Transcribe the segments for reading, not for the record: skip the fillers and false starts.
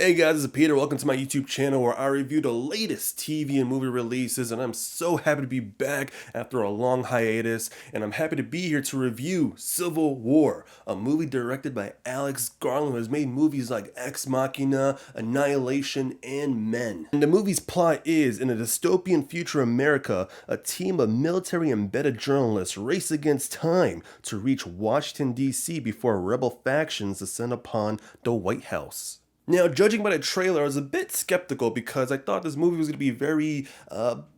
Hey guys, this is Peter. Welcome to my YouTube channel where I review the latest TV and movie releases, and I'm so happy to be back after a long hiatus, and I'm happy to be here to review Civil War, a movie directed by Garland, who has made movies like Ex Machina, Annihilation, and Men. And the movie's plot is, in a dystopian future America, a team of military embedded journalists race against time to reach Washington, D.C. before rebel factions descend upon the White House. Now, judging by the trailer, I was a bit skeptical because I thought this movie was going to be very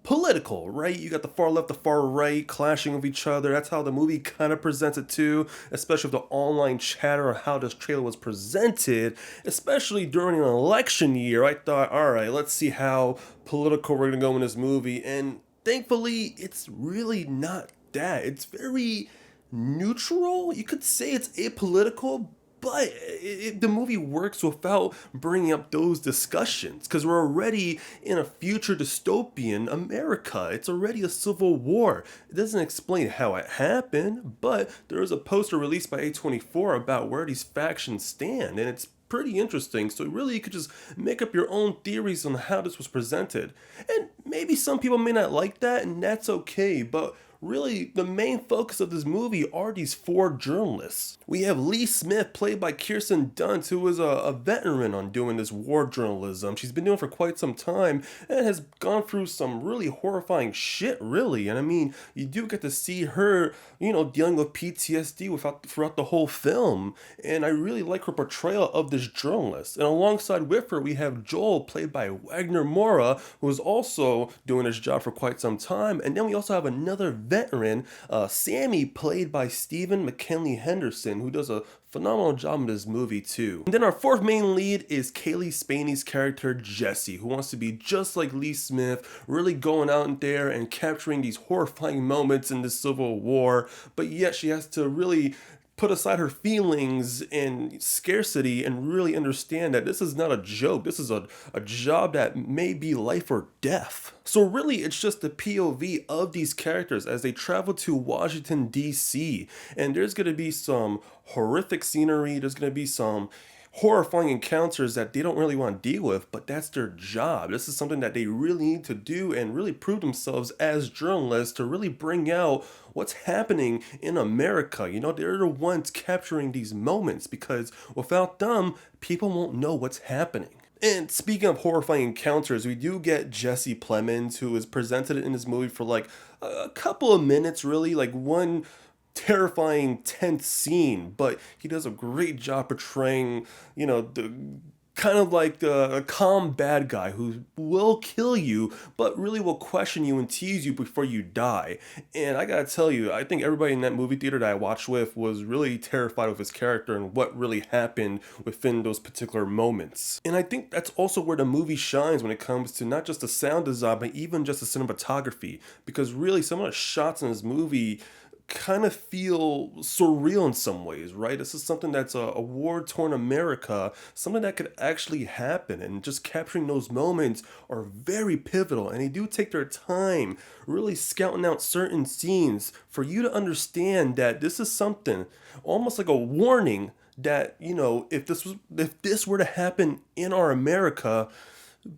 political, right? You got the far left, the far right clashing with each other. That's how the movie kind of presents it too, especially with the online chatter on how this trailer was presented, especially during an election year. I thought, all right, let's see how political we're going to go in this movie. And thankfully, it's really not that. It's very neutral. You could say it's apolitical, but the movie works without bringing up those discussions because we're already in a future dystopian America. It's already a civil war. It doesn't explain how it happened, but there is a poster released by A24 about where these factions stand, and it's pretty interesting. So really you could just make up your own theories on how this was presented. And maybe some people may not like that, and that's okay, but really, the main focus of this movie are these four journalists. We have Lee Smith, played by Kirsten Dunst, who is a veteran on doing this war journalism. She's been doing it for quite some time and has gone through some really horrifying shit, really. And I mean, you do get to see her, dealing with PTSD throughout the whole film. And I really like her portrayal of this journalist. And alongside with her, we have Joel, played by Wagner Moura, who is also doing his job for quite some time. And then we also have another veteran, Sammy, played by Stephen McKinley Henderson, who does a phenomenal job in this movie too. And then our fourth main lead is Kaylee Spaney's character Jessie, who wants to be just like Lee Smith, really going out there and capturing these horrifying moments in the Civil War, but yet she has to really put aside her feelings and scarcity and really understand that this is not a joke. This is a job that may be life or death. So really, it's just the POV of these characters as they travel to Washington, D.C. And there's going to be some horrific scenery. There's going to be some horrifying encounters that they don't really want to deal with, but that's their job. This is something that they really need to do and really prove themselves as journalists to really bring out what's happening in America. They're the ones capturing these moments because without them, people won't know what's happening. And speaking of horrifying encounters, we do get Jesse Plemons, who is presented in this movie for like a couple of minutes, really, like one terrifying, tense scene, but he does a great job portraying, the kind of like a calm bad guy who will kill you, but really will question you and tease you before you die. And I gotta tell you, I think everybody in that movie theater that I watched with was really terrified of his character and what really happened within those particular moments. And I think that's also where the movie shines when it comes to not just the sound design, but even just the cinematography, because really some of the shots in this movie kind of feel surreal in some ways, right? This is something that's a war-torn America, something that could actually happen, and just capturing those moments are very pivotal, and they do take their time really scouting out certain scenes for you to understand that this is something almost like a warning that, if this were to happen in our America,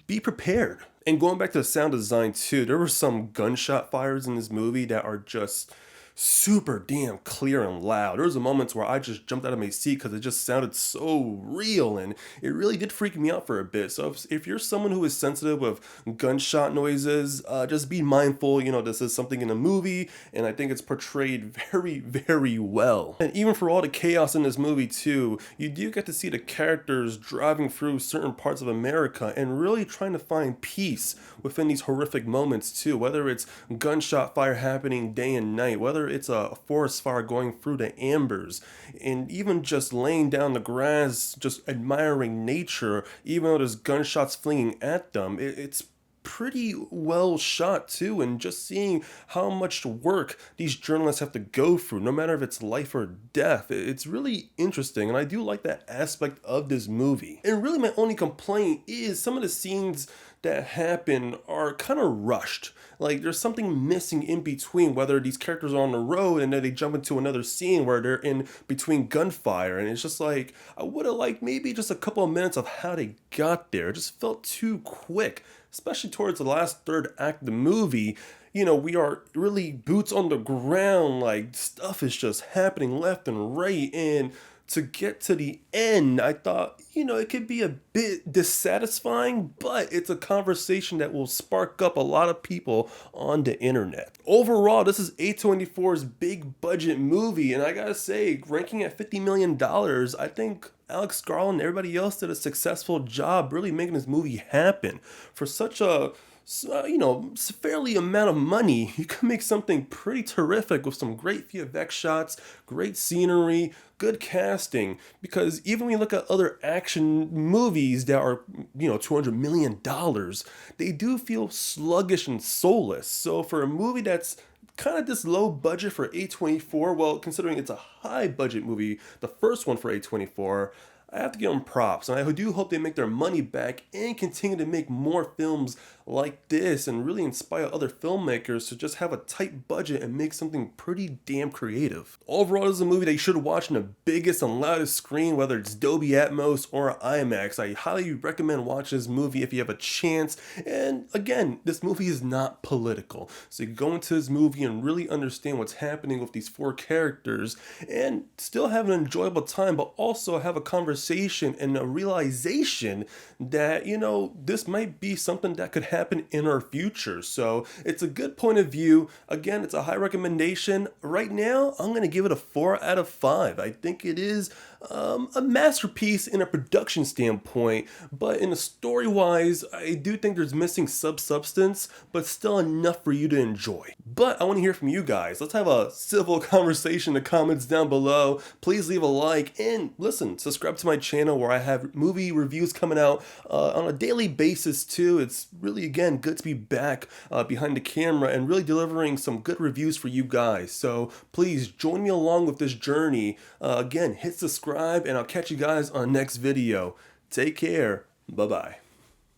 be prepared. And going back to the sound design too, there were some gunshot fires in this movie that are just super damn clear and loud. There was moments where I just jumped out of my seat because it just sounded so real, and it really did freak me out for a bit. So if you're someone who is sensitive with gunshot noises, just be mindful. This is something in a movie, and I think it's portrayed very, very well. And even for all the chaos in this movie too, you do get to see the characters driving through certain parts of America and really trying to find peace within these horrific moments too, whether it's gunshot fire happening day and night, whether it's a forest fire going through the ambers, and even just laying down the grass, just admiring nature, even though there's gunshots flinging at them. It's pretty well shot too, and just seeing how much work these journalists have to go through, no matter if it's life or death, it's really interesting, and I do like that aspect of this movie. And really my only complaint is some of the scenes that happen are kind of rushed. Like there's something missing in between, whether these characters are on the road and then they jump into another scene where they're in between gunfire, and it's just like I would have liked maybe just a couple of minutes of how they got there. It just felt too quick, especially towards the last third act of the movie. We are really boots on the ground, like stuff is just happening left and right. And to get to the end, I thought, it could be a bit dissatisfying, but it's a conversation that will spark up a lot of people on the internet. Overall, this is A24's big budget movie, and I gotta say, ranking at $50 million, I think Alex Garland and everybody else did a successful job really making this movie happen. For such a fairly amount of money, you can make something pretty terrific with some great VFX shots, great scenery, good casting. Because even when you look at other action movies that are, $200 million, they do feel sluggish and soulless. So for a movie that's kind of this low budget for A24, well, considering it's a high budget movie, the first one for A24, I have to give them props, and I do hope they make their money back and continue to make more films like this and really inspire other filmmakers to just have a tight budget and make something pretty damn creative. Overall, this is a movie that you should watch on the biggest and loudest screen, whether it's Dolby Atmos or IMAX. I highly recommend watching this movie if you have a chance. And again, this movie is not political, so you can go into this movie and really understand what's happening with these four characters and still have an enjoyable time, but also have a conversation and a realization that, this might be something that could happen in our future. So it's a good point of view. Again, it's a high recommendation. Right now, I'm going to give it a 4 out of 5. I think it is a masterpiece in a production standpoint, but in a story-wise, I do think there's missing substance, but still enough for you to enjoy. But I want to hear from you guys. Let's have a civil conversation in the comments down below. Please leave a like and listen, subscribe to my channel where I have movie reviews coming out on a daily basis too. It's really, again, good to be back behind the camera and really delivering some good reviews for you guys. So please join me along with this journey. Again, hit subscribe and I'll catch you guys on the next video. Take care. Bye-bye.